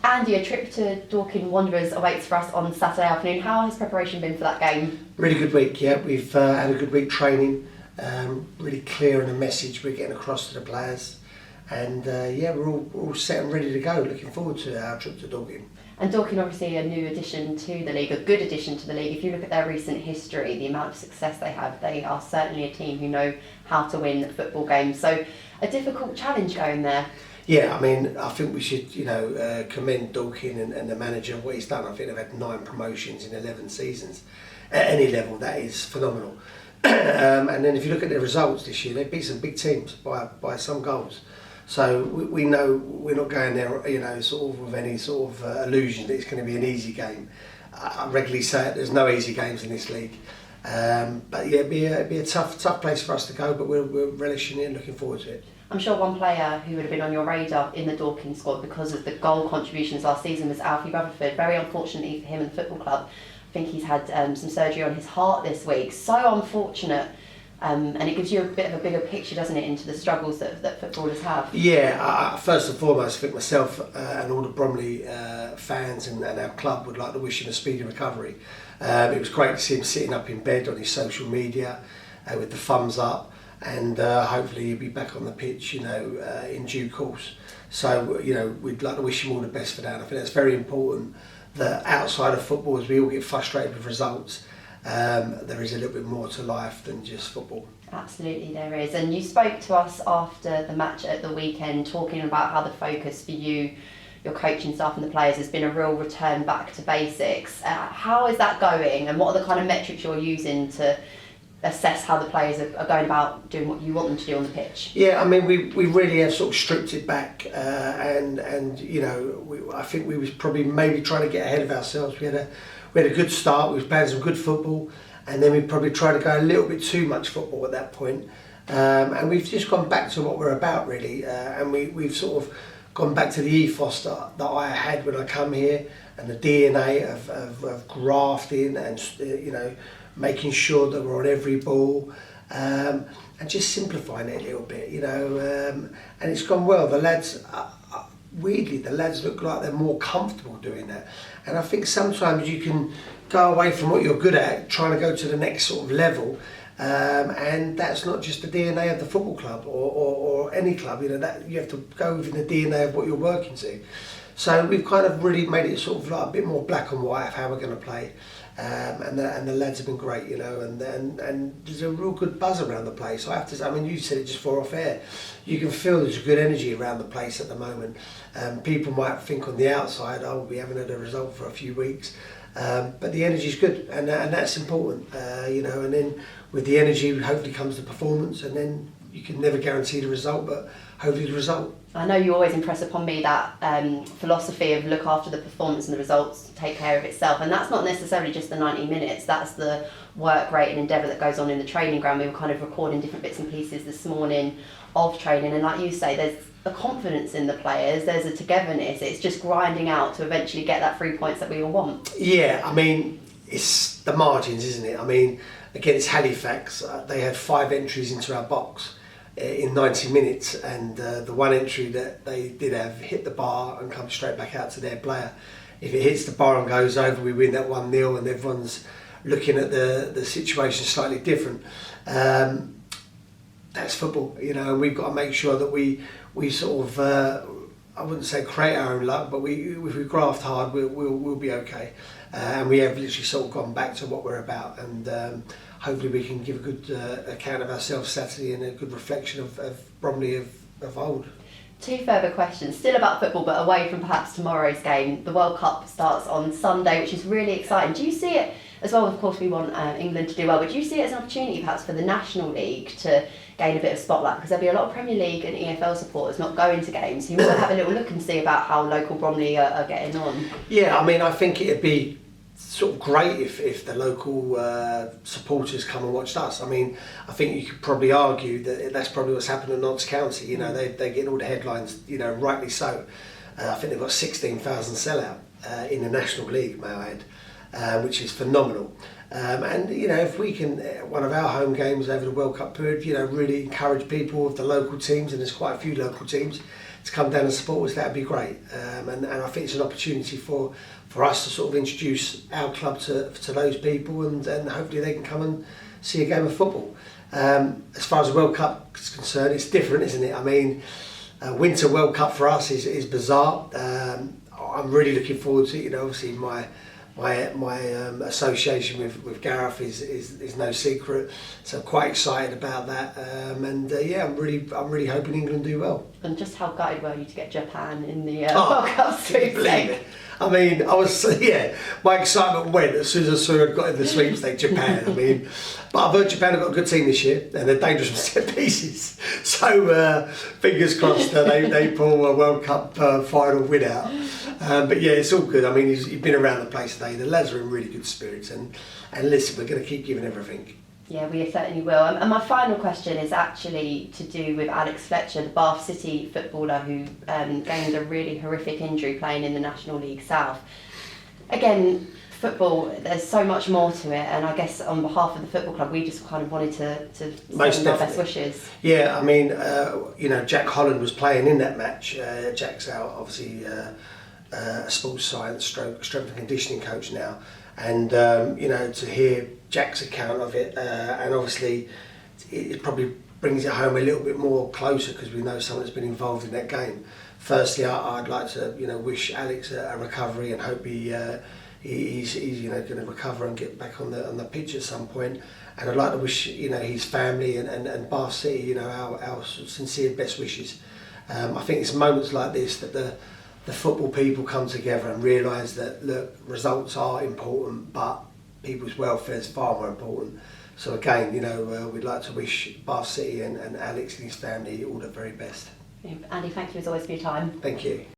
Andy, a trip to Dorking Wanderers awaits for us on Saturday afternoon. How has preparation been for that game? Really good week, yeah. We've had a good week training, really clear in the message we're getting across to the players. And yeah, we're all set and ready to go. Looking forward to our trip to Dorking. And Dorking, obviously a new addition to the league, a good addition to the league. If you look at their recent history, the amount of success they have, they are certainly a team who know how to win football games. So a difficult challenge going there. Yeah, I mean, I think we should, commend Dorking and the manager, what he's done. I think they've had 9 promotions in 11 seasons. At any level, that is phenomenal. And then if you look at their results this year, they beat some big teams by some goals. So we know we're not going there, sort of with any sort of illusion that it's going to be an easy game. I regularly say it, there's no easy games in this league. But yeah, it'd be a tough place for us to go, but we're relishing it and looking forward to it. I'm sure one player who would have been on your radar in the Dorking squad because of the goal contributions last season was Alfie Rutherford. Very unfortunately for him and the football club. I think he's had some surgery on his heart this week. So unfortunate. And it gives you a bit of a bigger picture, doesn't it, into the struggles that footballers have? Yeah, first and foremost, I think myself and all the Bromley fans and our club would like to wish him a speedy recovery. It was great to see him sitting up in bed on his social media with the thumbs up, and hopefully he'll be back on the pitch, in due course. So, we'd like to wish him all the best for that. I think that's very important that outside of football, as we all get frustrated with results, there is a little bit more to life than just football. Absolutely there is. And you spoke to us after the match at the weekend talking about how the focus for you, your coaching staff and the players has been a real return back to basics. How is that going, and what are the kind of metrics you're using to assess how the players are going about doing what you want them to do on the pitch? Yeah, I mean, we really have sort of stripped it back, and I think we was probably maybe trying to get ahead of ourselves. We had a good start. We was playing some good football, and then we probably tried to go a little bit too much football at that point. And we've just gone back to what we're about, really, and we've sort of gone back to the ethos that I had when I come here, and the DNA of grafting and making sure that we're on every ball, and just simplifying it a little bit, and it's gone well. The lads, weirdly, the lads look like they're more comfortable doing that, and I think sometimes you can go away from what you're good at, trying to go to the next sort of level, and that's not just the DNA of the football club or any club. That you have to go within the DNA of what you're working to. So we've kind of really made it sort of like a bit more black and white of how we're going to play. And the lads have been great, and there's a real good buzz around the place. I have to say, I mean, you said it just before off air, you can feel there's a good energy around the place at the moment. People might think on the outside, we haven't had a result for a few weeks, but the energy's good, and that's important, and then with the energy hopefully comes the performance, and then you can never guarantee the result, but hopefully the result. I know you always impress upon me that philosophy of look after the performance and the results take care of itself, and that's not necessarily just the 90 minutes, that's the work rate and endeavour that goes on in the training ground. We were kind of recording different bits and pieces this morning of training, and like you say, there's a confidence in the players, there's a togetherness, it's just grinding out to eventually get that 3 points that we all want. Yeah, I mean, it's the margins, isn't it? I mean, again, it's Halifax, they had 5 entries into our box in 90 minutes, and the one entry that they did have hit the bar and come straight back out to their player. If it hits the bar and goes over, we win that 1-0, and everyone's looking at the situation slightly different. That's football, and we've got to make sure that we sort of, I wouldn't say create our own luck, but if we graft hard, we'll be okay. And we have literally sort of gone back to what we're about, and hopefully we can give a good account of ourselves Saturday and a good reflection of Bromley of old. 2 further questions, still about football, but away from perhaps tomorrow's game. The World Cup starts on Sunday, which is really exciting. Do you see it, as well, of course we want England to do well, but do you see it as an opportunity perhaps for the National League to gain a bit of spotlight? Because there'll be a lot of Premier League and EFL supporters not going to games, who might have a little look and see about how local Bromley are getting on. Yeah, I mean, I think it'd be sort of great if the local supporters come and watched us. I mean, I think you could probably argue that that's probably what's happened in Notts County. They get all the headlines, rightly so. I think they've got 16,000 sellout in the National League, may I add, which is phenomenal. And if we can, one of our home games over the World Cup period, really encourage people of the local teams, and there's quite a few local teams, to come down and support us, that'd be great. And I think it's an opportunity for us to sort of introduce our club to those people, and hopefully they can come and see a game of football. As far as the World Cup is concerned, it's different, isn't it? I mean, Winter World Cup for us is bizarre. I'm really looking forward to it. You know, obviously my association with Gareth is no secret, so I'm quite excited about that. Yeah, I'm really hoping England do well. And just how gutted were you to get Japan in the World Cup sweepstake? I mean, my excitement went as soon as I saw I got in the sweepstake, Japan. I mean, but I've heard Japan have got a good team this year, and they're dangerous from set pieces. So fingers crossed that they pull a World Cup final win out. But yeah, it's all good. I mean, you've been around the place today. The lads are in really good spirits, and listen, we're going to keep giving everything. Yeah, we certainly will. And my final question is actually to do with Alex Fletcher, the Bath City footballer who gained a really horrific injury playing in the National League South. Again, football, there's so much more to it, and I guess on behalf of the football club, we just kind of wanted to send our best wishes. Yeah, I mean, Jack Holland was playing in that match. Jack's out, obviously, a sports science strength and conditioning coach now. And to hear Jack's account of it, and obviously it probably brings it home a little bit more closer because we know someone that's been involved in that game. Firstly, I'd like to wish Alex a recovery and hope he's going to recover and get back on the pitch at some point. And I'd like to wish his family and Bath City our sincere best wishes. I think it's moments like this that the football people come together and realise that, look, results are important, but people's welfare is far more important. So again, we'd like to wish Bath City and Alex and his family all the very best. Andy, thank you as always for your time. Thank you.